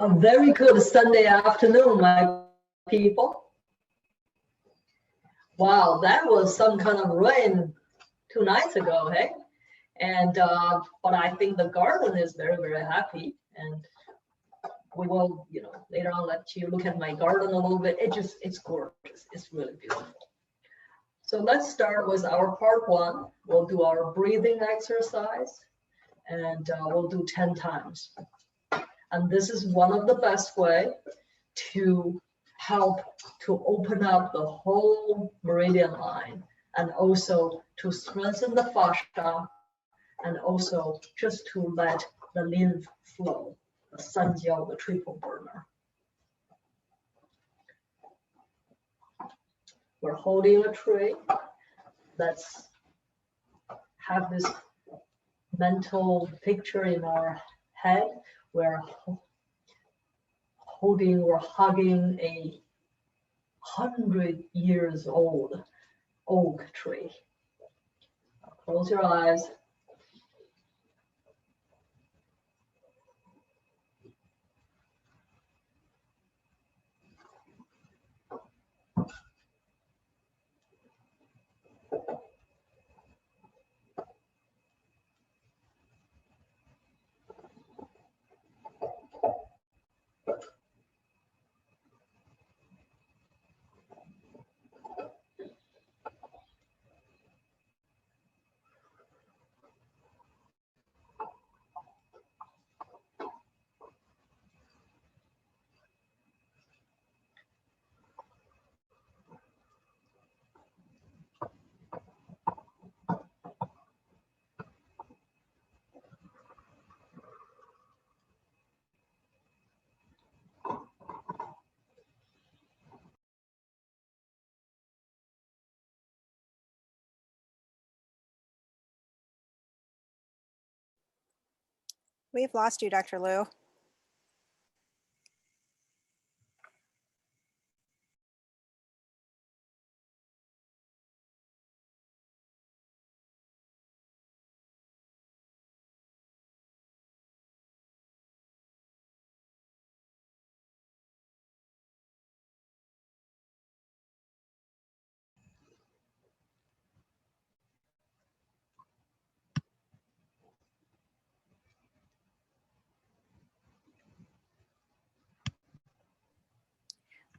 A very good Sunday afternoon, my people. Wow, that was some kind of rain 2 nights ago, hey? And but I think the garden is very, very happy. And we will, later on let you look at my garden a little bit. It's gorgeous. It's really beautiful. So let's start with our part 1. We'll do our breathing exercise, and we'll do 10 times. And this is one of the best way to help to open up the whole meridian line, and also to strengthen the fascia, and also just to let the lymph flow, the sanjiao, the triple burner. We're holding a tree. Let's have this mental picture in our head. We're holding or hugging a 100 years old oak tree. Close your eyes. We've lost you, Dr. Liu.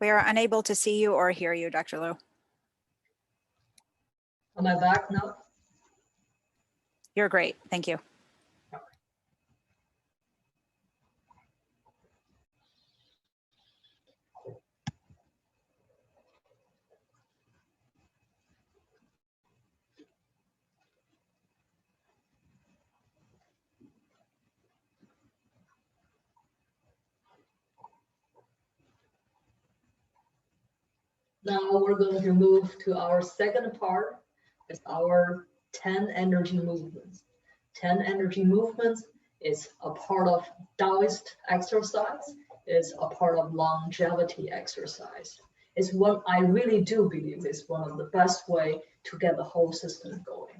We are unable to see you or hear you, Dr. Liu. Am I back now? You're great. Thank you. Now we're going to move to our second part. It's our 10 energy movements. 10 energy movements is a part of Taoist exercise. It's a part of longevity exercise. It's what I really do believe is one of the best way to get the whole system going.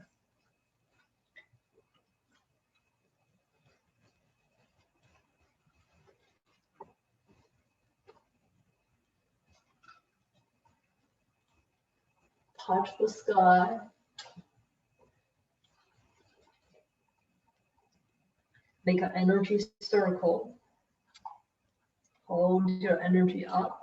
Touch the sky. Make an energy circle. Hold your energy up.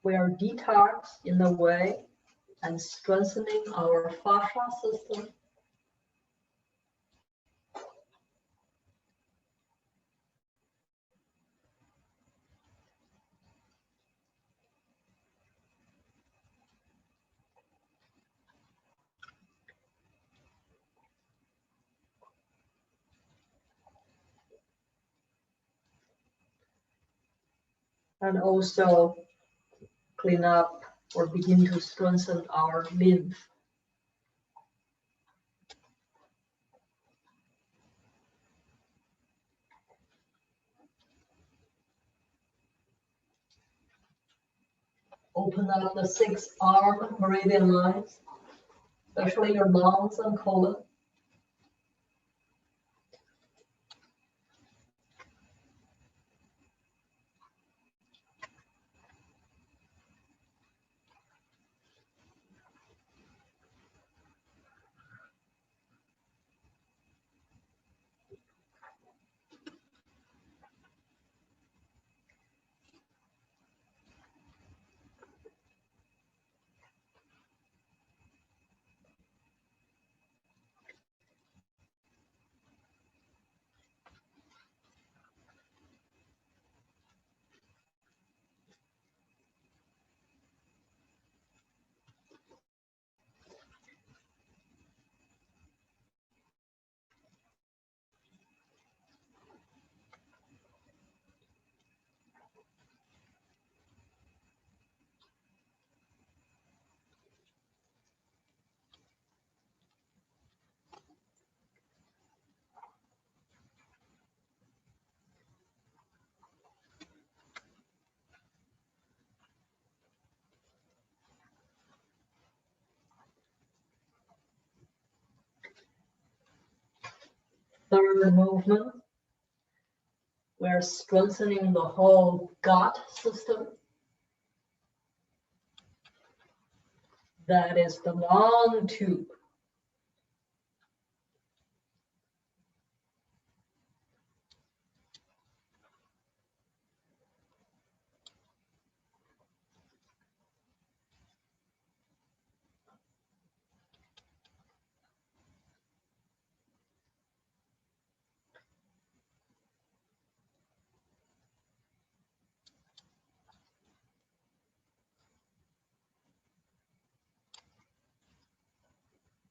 We are detox in a way and strengthening our fascia system. And also clean up or begin to strengthen our lymph. Open up the 6 arm meridian lines, especially your lungs and colon. Third movement, we're strengthening the whole gut system. That is the long tube.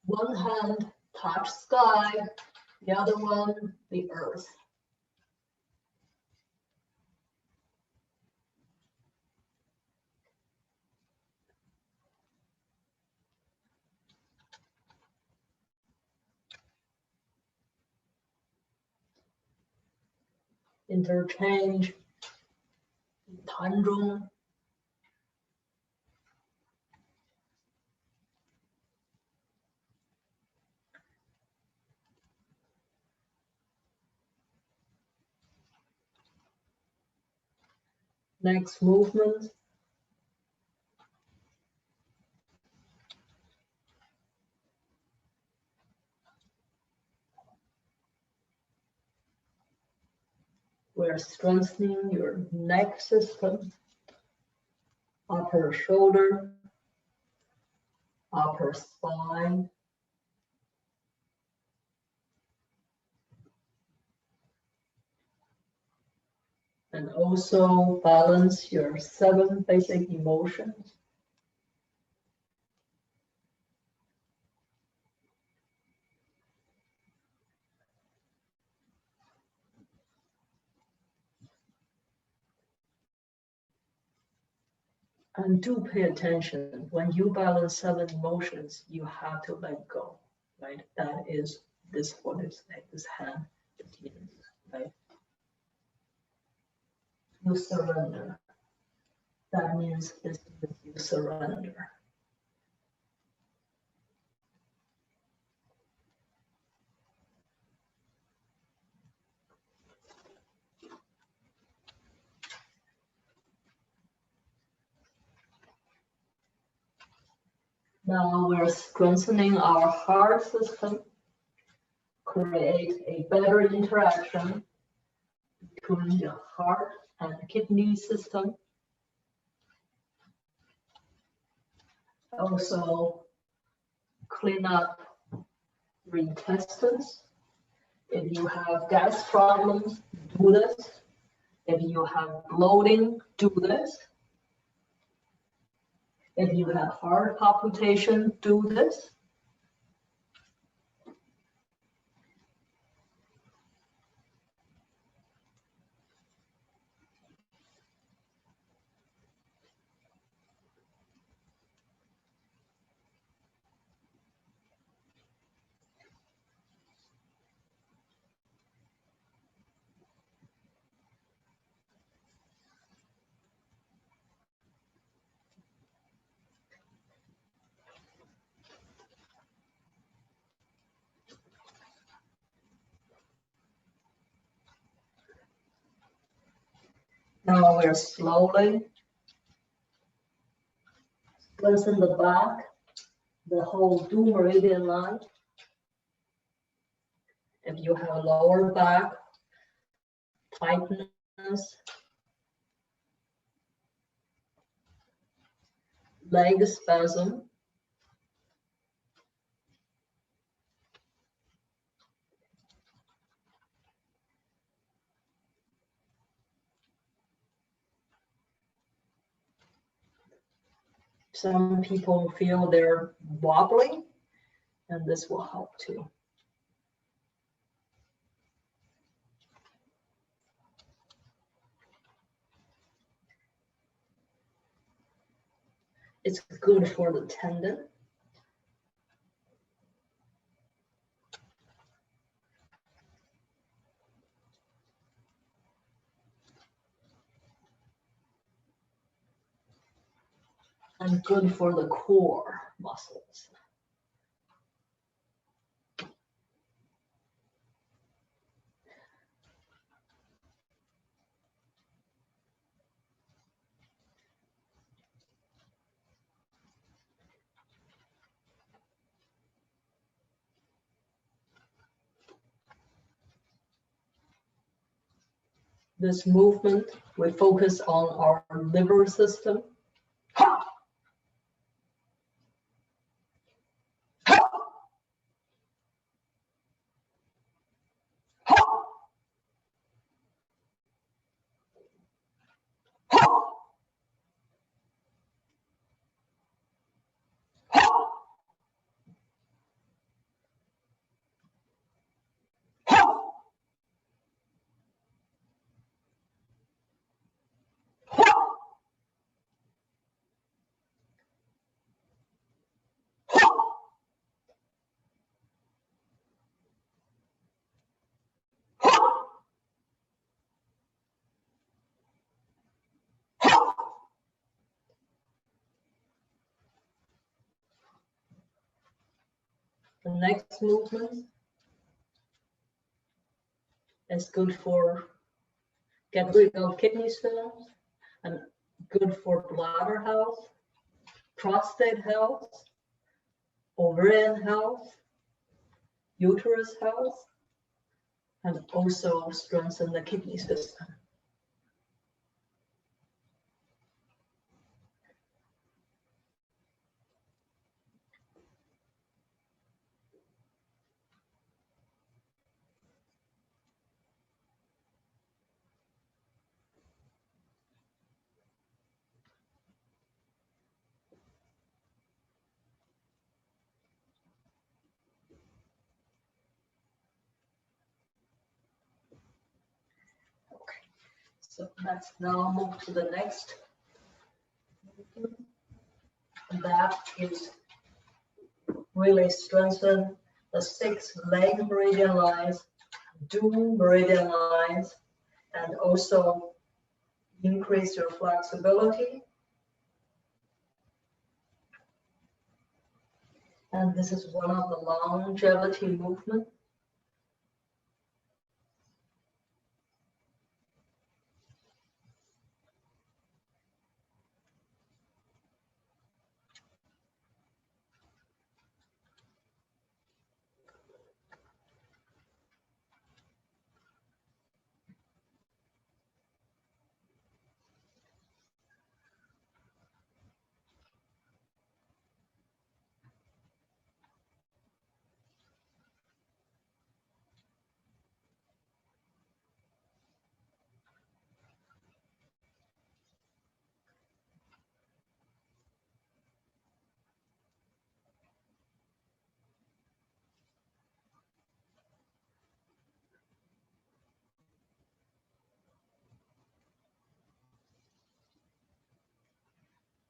One hand touch sky, the other one the earth. Interchange 弹中 Next movement. We're strengthening your neck system, upper shoulder, upper spine, and also balance your 7 basic emotions. And do pay attention, when you balance 7 emotions, you have to let go, right? That is this, what is like this hand, right? You surrender. That means this is you surrender. Now we're strengthening our heart system, create a better interaction between the heart and kidney system. Also clean up your intestines. If you have gas problems, do this. If you have bloating, do this. If you have heart palpitation, do this. Now we're slowly strengthen the back, the whole due meridian line. If you have a lower back tightness, leg spasm, some people feel they're wobbly, and this will help too. It's good for the tendon. And good for the core muscles. This movement, we focus on our liver system. Ha! Ha! Ha! Ha! Ha! Ha! The next movement is good for get rid of kidney stones and good for bladder health, prostate health, ovarian health, uterus health, and also strengthen the kidney system. So let's now move to the next. And that is really strengthen the 6 leg meridian lines, due meridian lines, and also increase your flexibility. And this is one of the longevity movement.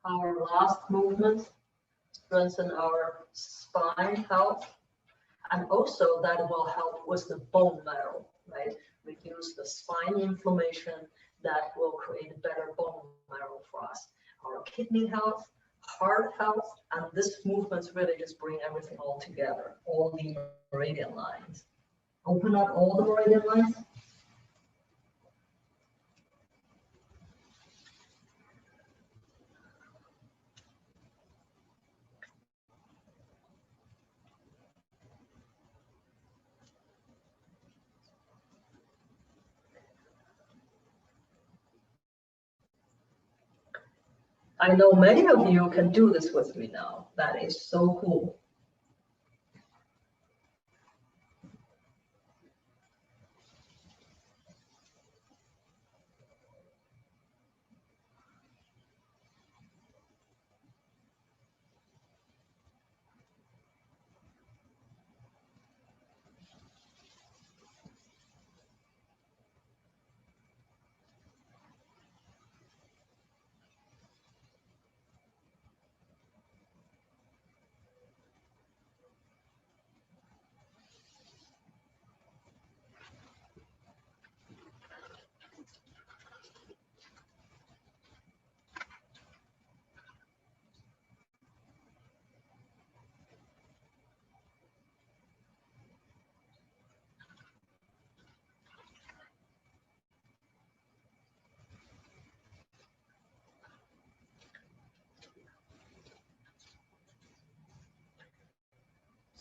Our last movement, strengthen our spine health, and also that will help with the bone marrow, right? Reduce the spine inflammation, that will create better bone marrow for us. Our kidney health, heart health, and this movements really just bring everything all together, all the meridian lines. Open up all the meridian lines. I know many of you can do this with me now. That is so cool.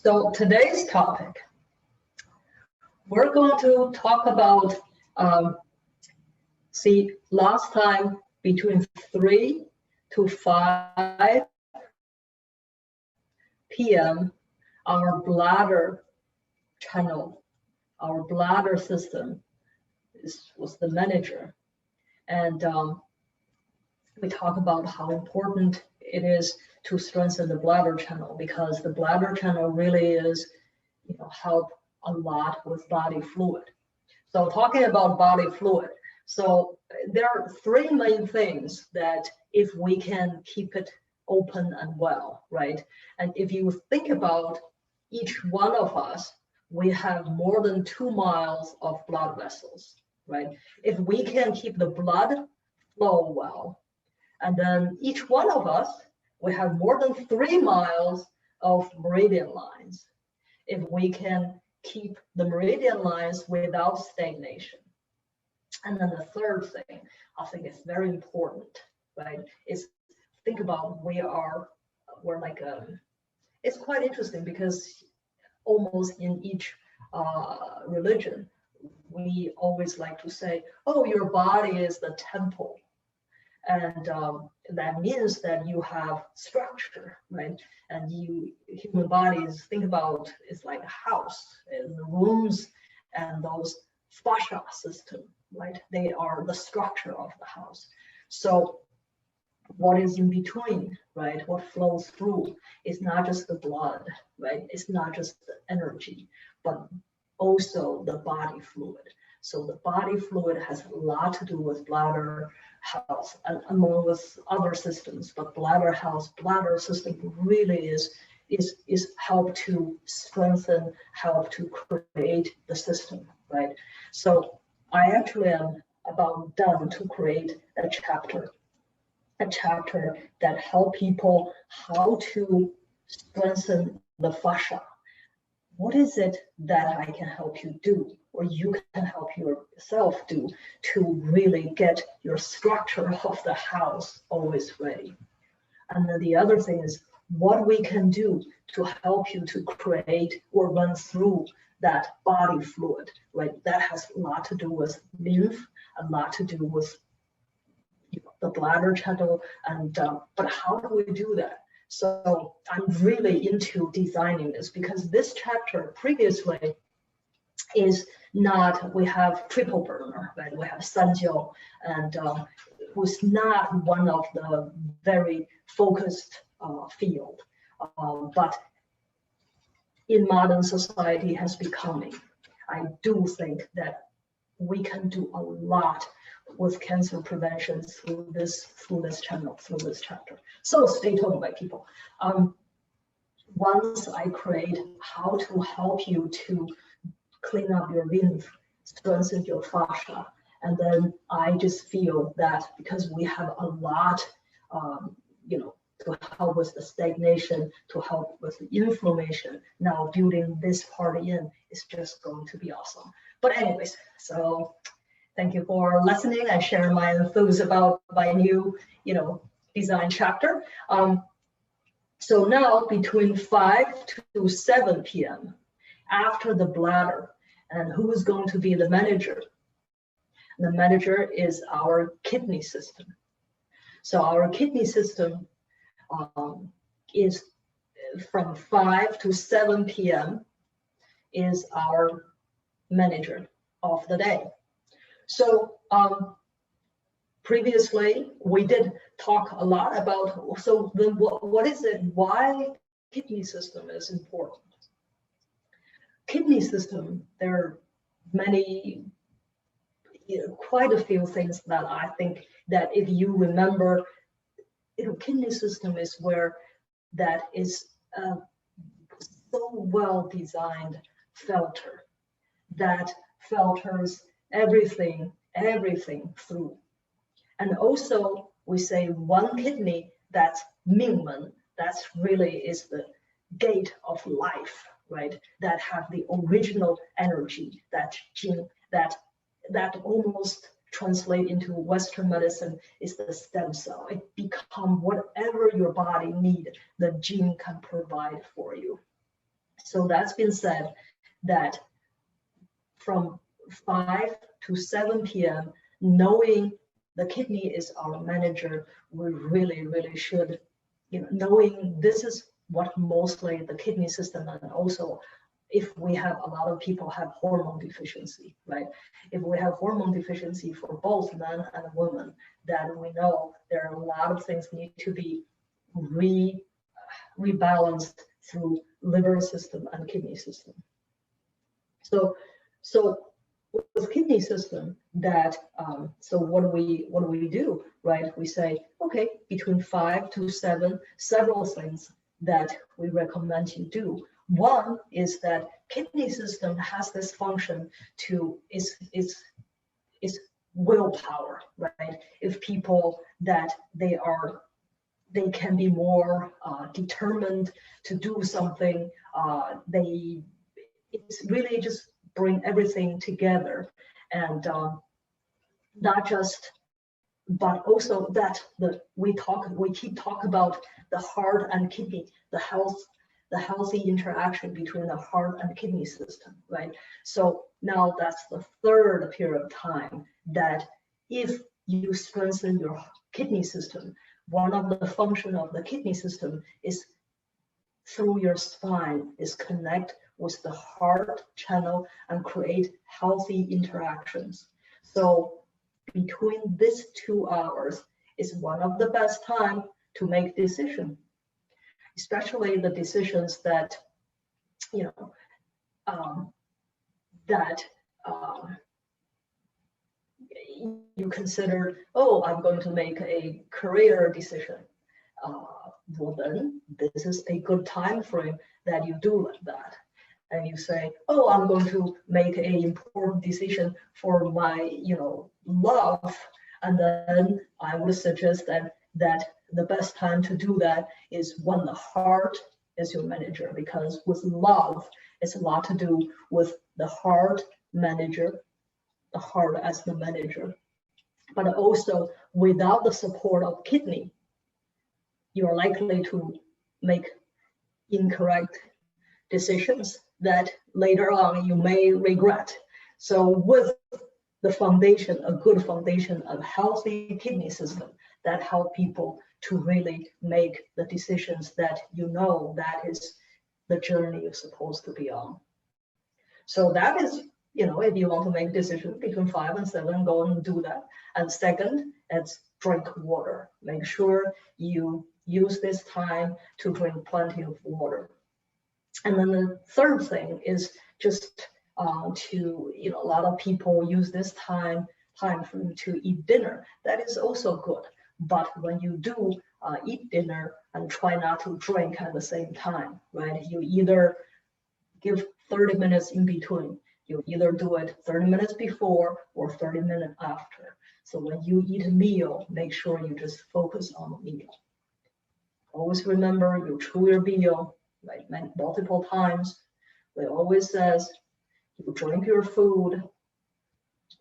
So today's topic, we're going to talk about, see, last time between 3 to 5 p.m., our bladder channel, our bladder system was the manager. And we talk about how important it is to strengthen the bladder channel, because the bladder channel really is, help a lot with body fluid. So talking about body fluid, so there are 3 main things that if we can keep it open and well, right? And if you think about each one of us, we have more than 2 miles of blood vessels, right? If we can keep the blood flow well, and then each one of us, we have more than 3 miles of meridian lines. If we can keep the meridian lines without stagnation. And then the third thing, I think is very important, right, is think about we're like it's quite interesting because almost in each religion, we always like to say, oh, your body is the temple. And that means that you have structure, right? And human bodies, think about, it's like a house, and the rooms and those fascia system, right? They are the structure of the house. So what is in between, right? What flows through is not just the blood, right? It's not just the energy, but also the body fluid. So the body fluid has a lot to do with bladder health, along with other systems, but bladder health, bladder system really is help to strengthen, help to create the system, right? So I actually am about done to create a chapter that help people how to strengthen the fascia. What is it that I can help you do, or you can help yourself do, to really get your structure of the house always ready? And then the other thing is what we can do to help you to create or run through that body fluid, right? That has a lot to do with lymph, a lot to do with the bladder channel, and but how do we do that? So I'm really into designing this, because this chapter previously is not, we have triple burner, right? We have Sanjiao, and who's not one of the very focused field, but in modern society has becoming. I do think that we can do a lot with cancer prevention through this channel, through this chapter. So stay tuned, my people. Once I create how to help you to clean up your lymph, strengthen your fascia, and then I just feel that because we have a lot, to help with the stagnation, to help with the inflammation, now building this part in is just going to be awesome. But anyways, so thank you for listening. I share my enthuse about my new, design chapter. So now between 5 to 7 p.m. after the bladder, and who is going to be the manager? The manager is our kidney system. So our kidney system is from 5 to 7 p.m. is our manager of the day. So previously we did talk a lot about, so then what is it, why kidney system is important? Kidney system, there are many, quite a few things that I think that if you remember, kidney system is where that is a so well designed filter that filters everything through. And also we say one kidney, that's Mingmen, that's really is the gate of life, right? That have the original energy, that gene, that almost translate into Western medicine is the stem cell. It become whatever your body need, the gene can provide for you. So that's been said that from 5 to 7 p.m., knowing the kidney is our manager, we really should, knowing this is what mostly the kidney system, and also if we have a lot of people have hormone deficiency, right? If we have hormone deficiency for both men and women, then we know there are a lot of things need to be rebalanced through liver system and kidney system. So with kidney system, that so what do we do, right? We say, okay, between 5 to 7, several things that we recommend you do. One is that kidney system has this function to is willpower, right? If people that they can be more determined to do something, it's really just bring everything together, and not just, but also that we keep talking about the heart and kidney, the healthy interaction between the heart and kidney system, right? So now that's the third period of time that if you strengthen your kidney system, one of the function of the kidney system is through your spine is connect with the heart channel and create healthy interactions. So between these 2 hours is one of the best time to make decision, especially the decisions that, you consider, oh, I'm going to make a career decision. Well, then this is a good time frame that you do that. And you say, oh, I'm going to make an important decision for my, love. And then I would suggest that the best time to do that is when the heart is your manager, because with love, it's a lot to do with the heart manager, the heart as the manager. But also without the support of kidney, you're likely to make incorrect decisions that later on you may regret. So with the foundation, a good foundation of healthy kidney system, that help people to really make the decisions that that is the journey you're supposed to be on. So that is, if you want to make decisions between 5 and 7, go and do that. And second, it's drink water. Make sure you use this time to drink plenty of water. And then the third thing is just to, a lot of people use this time to eat dinner. That is also good. But when you do eat dinner, and try not to drink at the same time, right? You either give 30 minutes in between. You either do it 30 minutes before or 30 minutes after. So when you eat a meal, make sure you just focus on the meal. Always remember, you chew your meal, right, multiple times. It always says, you drink your food,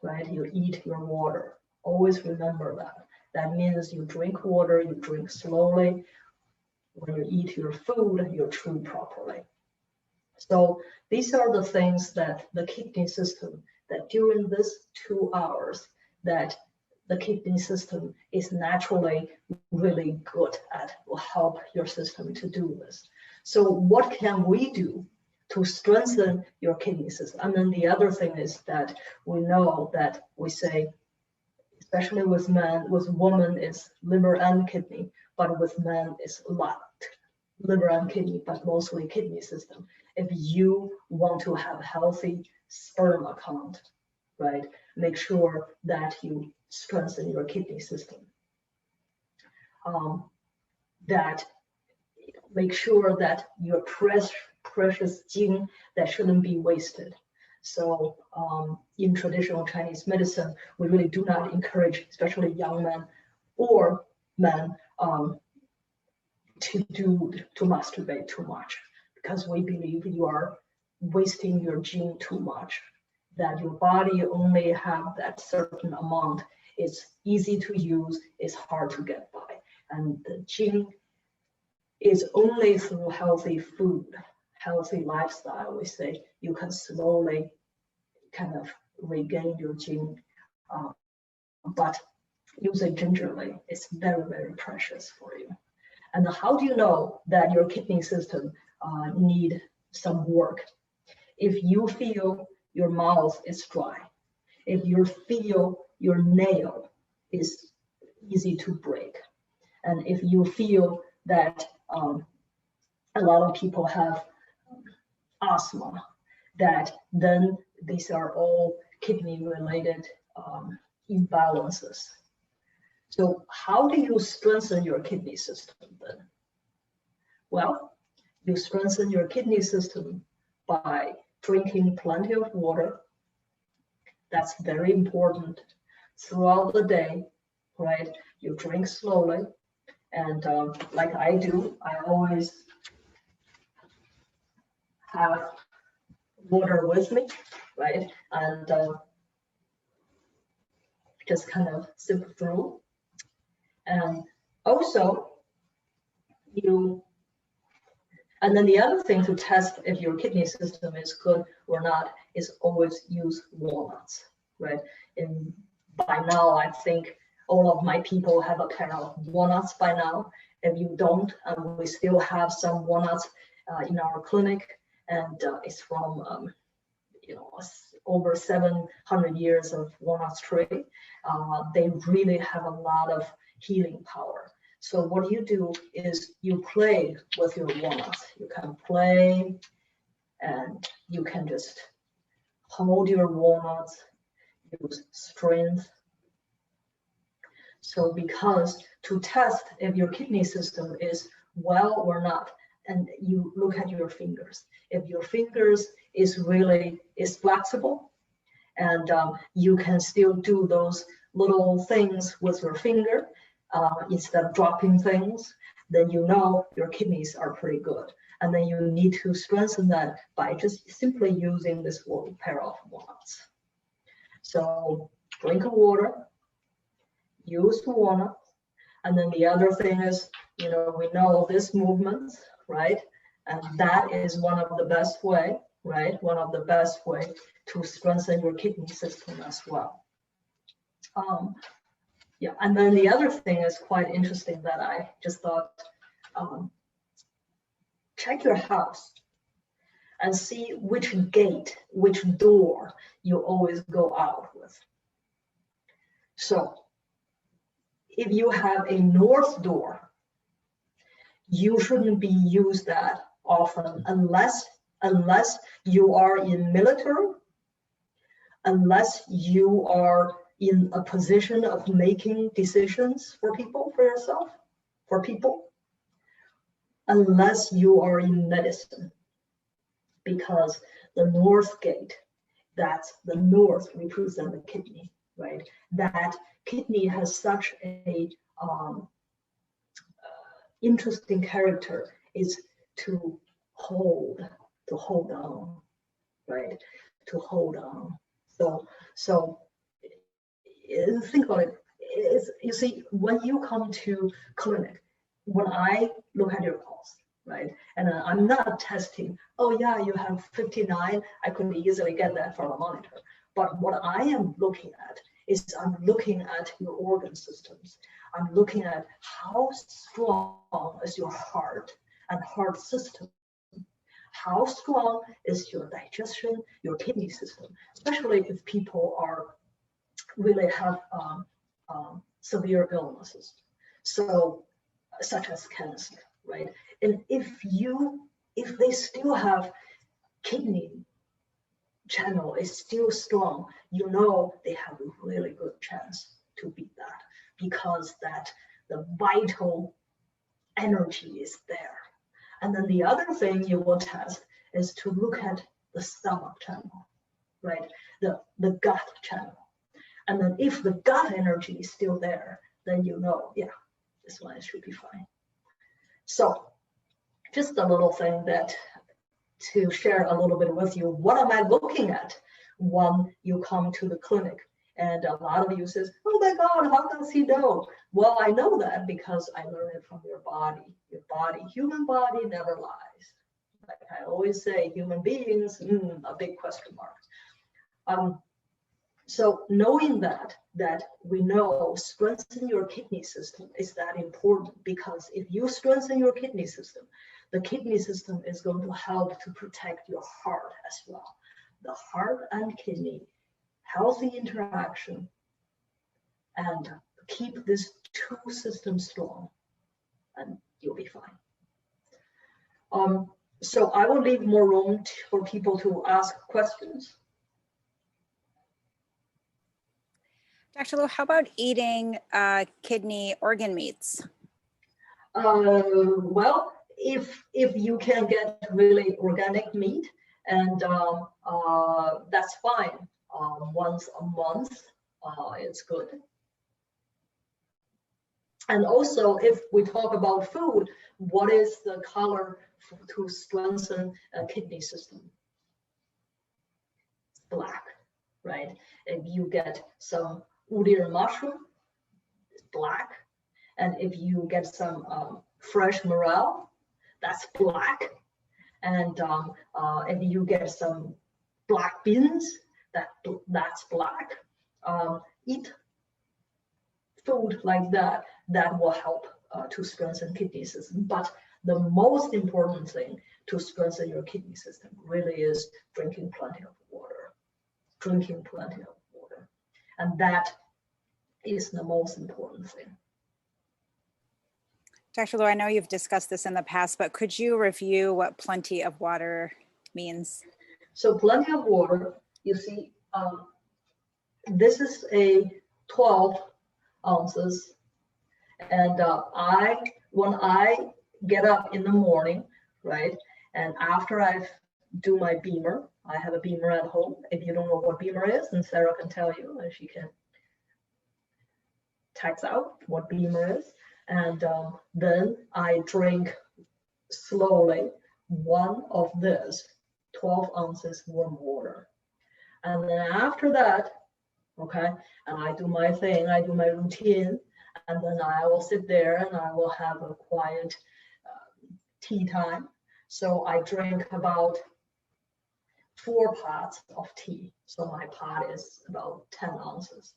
right? You eat your water. Always remember that. That means you drink water, you drink slowly. When you eat your food, you chew properly. So these are the things that the kidney system, that during this 2 hours, that the kidney system is naturally really good at, will help your system to do this. So what can we do to strengthen your kidney system? And then the other thing is that we know that we say, especially with men, with women it's liver and kidney, but with men it's a lot liver and kidney, but mostly kidney system. If you want to have healthy sperm count, right, make sure that you strengthen your kidney system. That make sure that your precious gene that shouldn't be wasted. So in traditional Chinese medicine, we really do not encourage, especially young men or men, to masturbate too much, because we believe you are wasting your gene too much, that your body only have that certain amount. It's easy to use, it's hard to get by. And the gene is only through healthy food, healthy lifestyle, we say, you can slowly kind of regain your gene. But use it gingerly, it's very, very precious for you. And how do you know that your kidney system need some work? If you feel your mouth is dry, if you feel your nail is easy to break, and if you feel that a lot of people have asthma, that then these are all kidney related imbalances. So how do you strengthen your kidney system then? Well, you strengthen your kidney system by drinking plenty of water. That's very important throughout the day, right? You drink slowly, and like I do, I always have water with me, right? And just kind of sip through. And also, and then the other thing to test if your kidney system is good or not is always use walnuts, right? And by now, I think all of my people have a pair of walnuts by now. If you don't, we still have some walnuts in our clinic, and it's from over 700 years of walnut tree. They really have a lot of healing power. So what you do is you play with your walnuts. You can play, and you can just hold your walnuts, use strength. So because to test if your kidney system is well or not, and you look at your fingers. If your fingers is flexible, and you can still do those little things with your finger instead of dropping things, then you know your kidneys are pretty good. And then you need to strengthen that by just simply using this pair of walnuts. So drink water, use the walnuts, and then the other thing is, we know this movement, right? And that is one of the best way, right? One of the best way to strengthen your kidney system as well. Yeah, and then the other thing is quite interesting that I just thought, check your house and see which gate, which door you always go out with. So if you have a north door, you shouldn't be used that often unless you are in military, unless you are in a position of making decisions for people, for yourself, for people, unless you are in medicine. Because the north gate, that's the north represent the kidney, right? That kidney has such a interesting character, is to hold on, right? To hold on. So think about it. You see, when you come to clinic, when I look at your pulse, right? And I'm not testing, oh yeah, you have 59, I could easily get that from a monitor. But what I am looking at is I'm looking at your organ systems. I'm looking at how strong is your heart and heart system. How strong is your digestion, your kidney system, especially if people are really have severe illnesses, so such as cancer, right? And if they still have kidney channel is still strong, you know they have a really good chance to beat that, because that the vital energy is there. And then the other thing you will test is to look at the stomach channel, right? The gut channel. And then if the gut energy is still there, then you know, yeah, this one should be fine. So just a little thing that to share a little bit with you. What am I looking at when you come to the clinic? And a lot of you says, oh my God, how does he know? Well, I know that because I learned it from your body. Your body, human body never lies. Like I always say, human beings, a big question mark. So knowing that we know strengthening your kidney system is that important, because if you strengthen your kidney system, the kidney system is going to help to protect your heart as well. The heart and kidney, healthy interaction, and keep this two systems strong, and you'll be fine. So I will leave more room for people to ask questions. Dr. Lu, how about eating kidney organ meats? Well, if you can get really organic meat, and that's fine. Once a month, it's good. And also, if we talk about food, what is the color to strengthen a kidney system? Black, right? If you get some udir mushroom, it's black. And if you get some fresh morel, that's black. And if you get some black beans, that's black. Eat food like that will help to strengthen kidney system. But the most important thing to strengthen your kidney system really is drinking plenty of water. Drinking plenty of water. And that is the most important thing. Dr. Lu, I know you've discussed this in the past, but could you review what plenty of water means? So plenty of water, you see, this is a 12 ounces. And when I get up in the morning, right, and after I do my beamer, I have a beamer at home. If you don't know what beamer is, then Sarah can tell you, and she can text out what beamer is. And then I drink slowly one of this 12 ounces warm water. And then after that, okay, and I do my thing, I do my routine, and then I will sit there and I will have a quiet tea time. So I drink about 4 pots of tea. So my pot is about 10 ounces.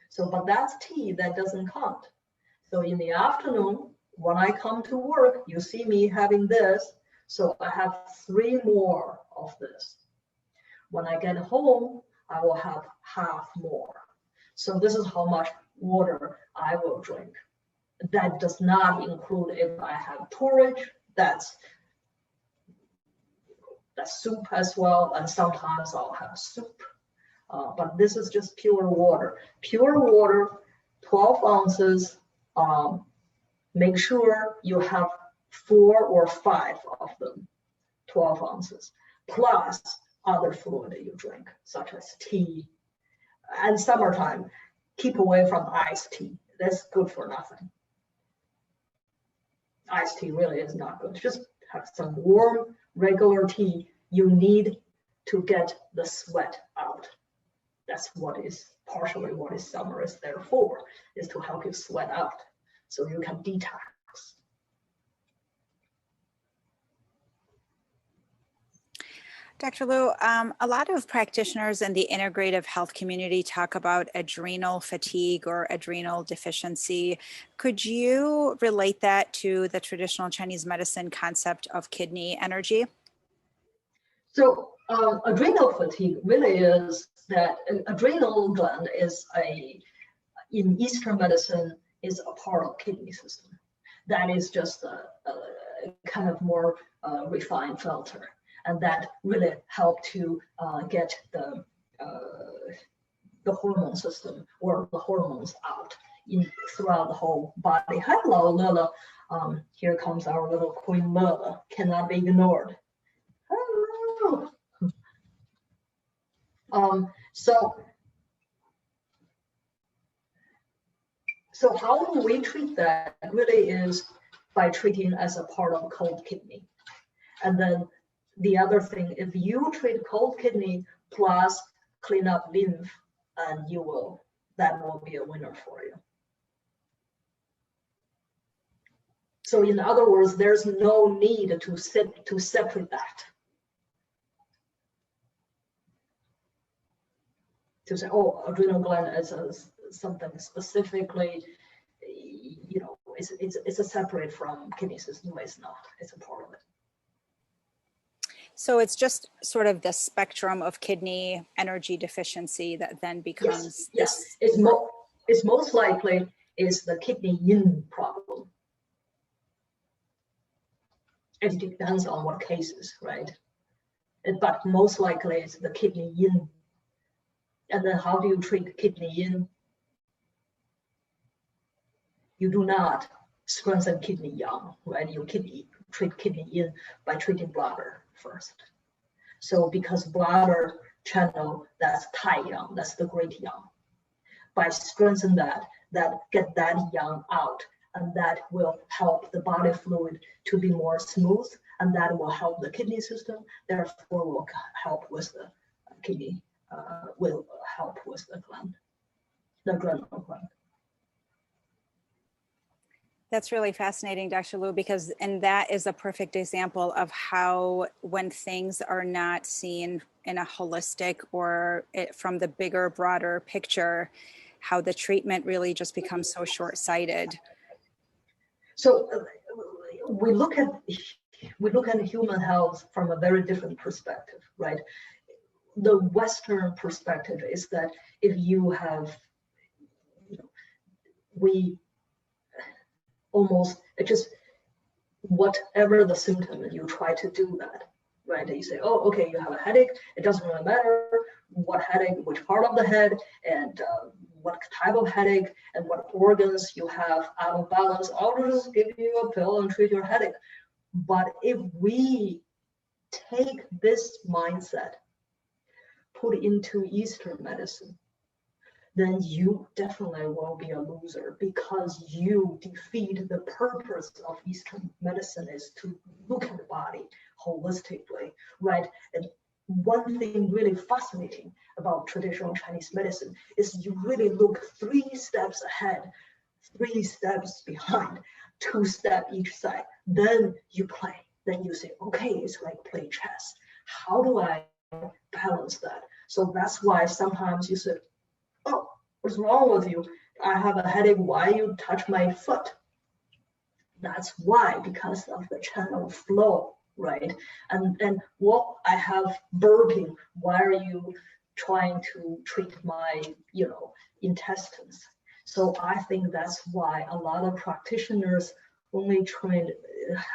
So, but that's tea, that doesn't count. So in the afternoon, when I come to work, you see me having this. So I have 3 more of this. When I get home, I will have half more. So this is how much water I will drink. That does not include if I have porridge, that's soup as well, and sometimes I'll have soup. But this is just pure water. Pure water, 12 ounces. Make sure you have 4 or 5 of them, 12 ounces, plus other fluid that you drink, such as tea. And summertime, keep away from iced tea. That's good for nothing. Iced tea really is not good. Just have some warm, regular tea. You need to get the sweat out. That's what is partially what is summer is there for, is to help you sweat out so you can detox. Dr. Liu, a lot of practitioners in the integrative health community talk about adrenal fatigue or adrenal deficiency. Could you relate that to the traditional Chinese medicine concept of kidney energy? So adrenal fatigue really is that an adrenal gland is in Eastern medicine is a part of kidney system. That is just a kind of more refined filter. And that really help to get the hormone system or the hormones out throughout the whole body. Hello, Lila. Here comes our little Queen Lila. Cannot be ignored. Hello. So how do we treat that? Really is by treating as a part of cold kidney, and then the other thing, if you treat cold kidney plus clean up lymph, and that will be a winner for you. So in other words, there's no need to separate that. To say, oh, adrenal gland is something specifically, it's a separate from kidney system. It's not. It's a part of it. So it's just sort of the spectrum of kidney energy deficiency that then becomes yes. It's most likely is the kidney yin problem. It depends on what cases, right? But most likely it's the kidney yin. And then how do you treat kidney yin? You do not strengthen kidney yang, right? You treat kidney yin by treating bladder first. So because bladder channel, that's Tai Yang, that's the great yang. By strengthening that get that yang out, and that will help the body fluid to be more smooth, and that will help the kidney system, therefore will help with the kidney, will help with the gland, the adrenal gland. That's really fascinating, Dr. Liu, and that is a perfect example of how when things are not seen in a holistic or from the bigger, broader picture, how the treatment really just becomes so short-sighted. So we look at human health from a very different perspective, right? The Western perspective is that if you have, we almost just whatever the symptom, you try to do that, right? You say, oh, okay, you have a headache. It doesn't really matter what headache, which part of the head, and what type of headache, and what organs you have out of balance. I'll just give you a pill and treat your headache. But if we take this mindset, put into Eastern medicine, then you definitely will be a loser, because you defeat the purpose of Eastern medicine is to look at the body holistically, right? And one thing really fascinating about traditional Chinese medicine is you really look 3 steps ahead, 3 steps behind, 2 steps each side. Then you play. Then you say, okay, it's like play chess. How do I balance that? So that's why sometimes you say, oh, what's wrong with you? I have a headache. Why you touch my foot? That's why, because of the channel flow, right? And what I have burping. Why are you trying to treat my, intestines? So I think that's why a lot of practitioners only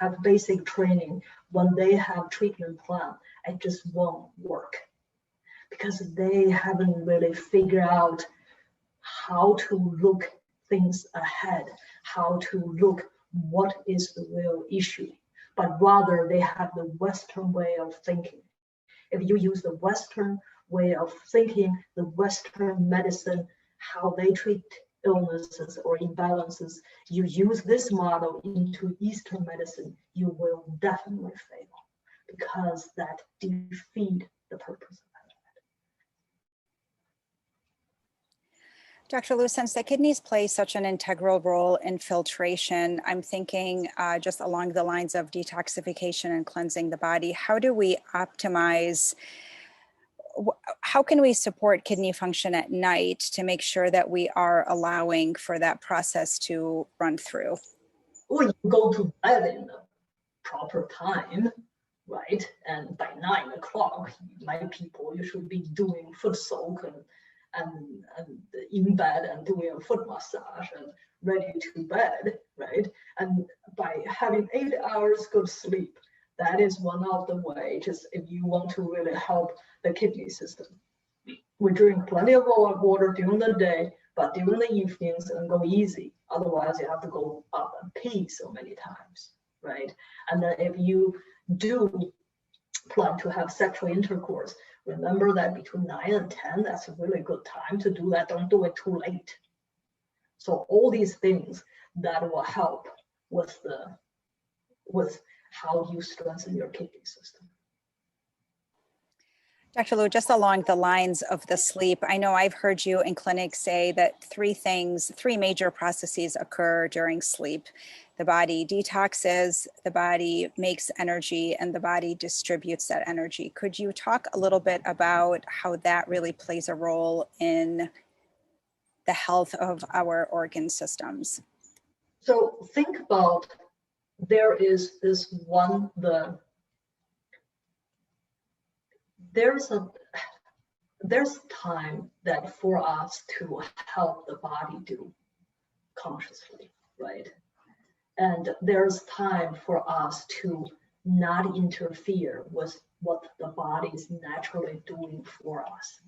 have basic training. When they have treatment plan, it just won't work, because they haven't really figured out how to look things ahead, how to look what is the real issue, but rather they have the Western way of thinking. If you use the Western way of thinking, the Western medicine, how they treat illnesses or imbalances, you use this model into Eastern medicine, you will definitely fail, because that defeats the purpose of Dr. Liu, since the kidneys play such an integral role in filtration, I'm thinking just along the lines of detoxification and cleansing the body, how do we optimize, how can we support kidney function at night to make sure that we are allowing for that process to run through? Or you go to bed in the proper time, right? And by 9 o'clock, my people, you should be doing foot soak and in bed and doing a foot massage and ready to bed, right? And by having 8 hours good sleep, that is one of the ways, just if you want to really help the kidney system. We drink plenty of water during the day, but during the evenings and go easy. Otherwise, you have to go up and pee so many times, right? And then if you do plan to have sexual intercourse, remember that between 9 and 10, that's a really good time to do that. Don't do it too late. So all these things that will help with how you strengthen your kidney system. Dr. Liu, just along the lines of the sleep, I know I've heard you in clinic say that three major processes occur during sleep. The body detoxes, the body makes energy, and the body distributes that energy. Could you talk a little bit about how that really plays a role in the health of our organ systems? So think about, there is this one, there's time that for us to help the body do consciously, right? And there's time for us to not interfere with what the body is naturally doing for us.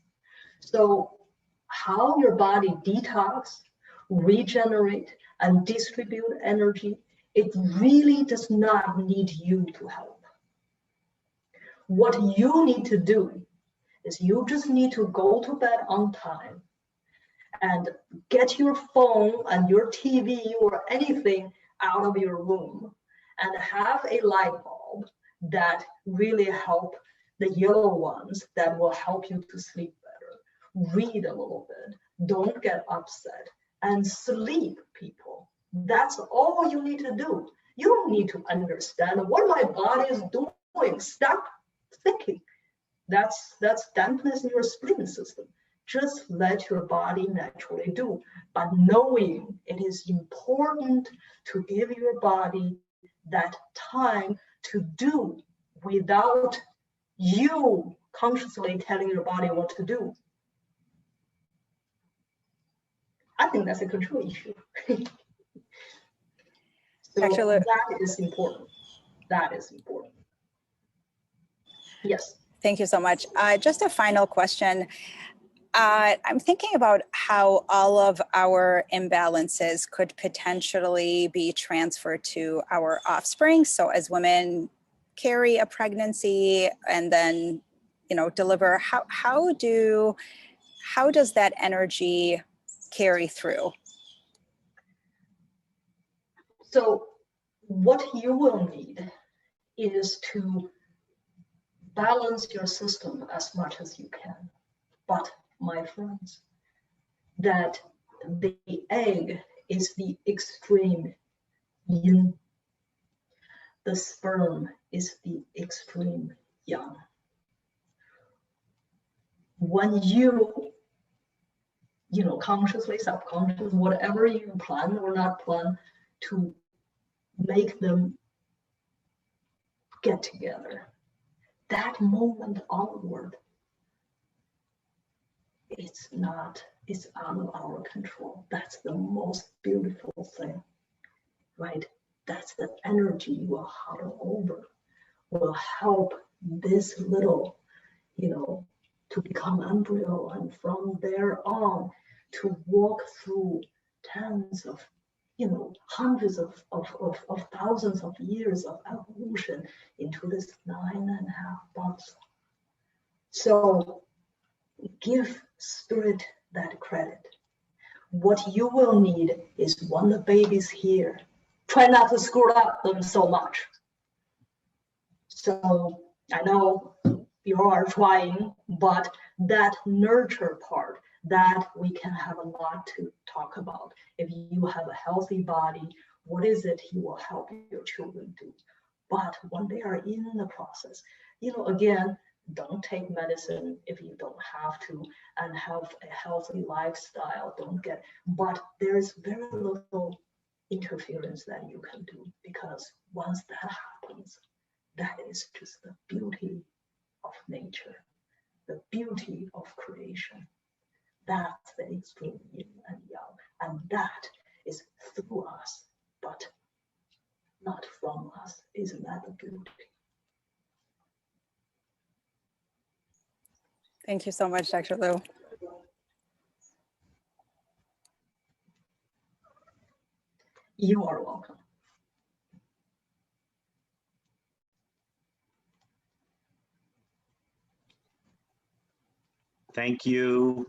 So how your body detox, regenerate, and distribute energy, it really does not need you to help. What you need to do is you just need to go to bed on time and get your phone and your TV or anything out of your room and have a light bulb that really help the yellow ones that will help you to sleep better. Read a little bit, don't get upset, and sleep, people. That's all you need to do. You don't need to understand what my body is doing. Stop thinking. That's dampness in your spleen system. Just let your body naturally do. But knowing it is important to give your body that time to do without you consciously telling your body what to do. I think that's a control issue. So that is important. That is important. Yes. Thank you so much. Just a final question. I'm thinking about how all of our imbalances could potentially be transferred to our offspring. So as women carry a pregnancy and then, deliver, how does that energy carry through? So what you will need is to balance your system as much as you can. But my friends, that the egg is the extreme yin. The sperm is the extreme yang. When you consciously, subconsciously, whatever you plan or not plan to make them get together, that moment onward, it's out of our control. That's the most beautiful thing, right? That's the energy you will huddle over, will help this little, to become embryo, and from there on to walk through tens of, hundreds of thousands of years of evolution into this 9.5 months. So give spirit that credit. What you will need is when the baby's here, try not to screw up them so much. So I know you are trying, but that nurture part, that we can have a lot to talk about. If you have a healthy body, what is it you will help your children do? But when they are in the process, again, don't take medicine if you don't have to, and have a healthy lifestyle. But there's very little interference that you can do, because once that happens, that is just the beauty of nature, the beauty of creation. That's the extreme yin and yang, and that is through us, but not from us. Isn't that the beauty? Thank you so much, Dr. Liu. You are welcome. Thank you.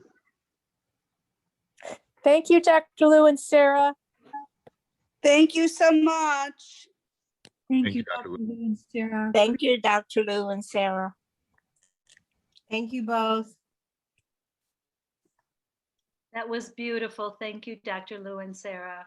Thank you, Dr. Liu and Sarah. Thank you so much. Thank you, Dr. Liu and Sarah. Thank you, Dr. Liu and Sarah. Thank you both. That was beautiful. Thank you, Dr. Liu and Sarah.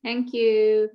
Thank you.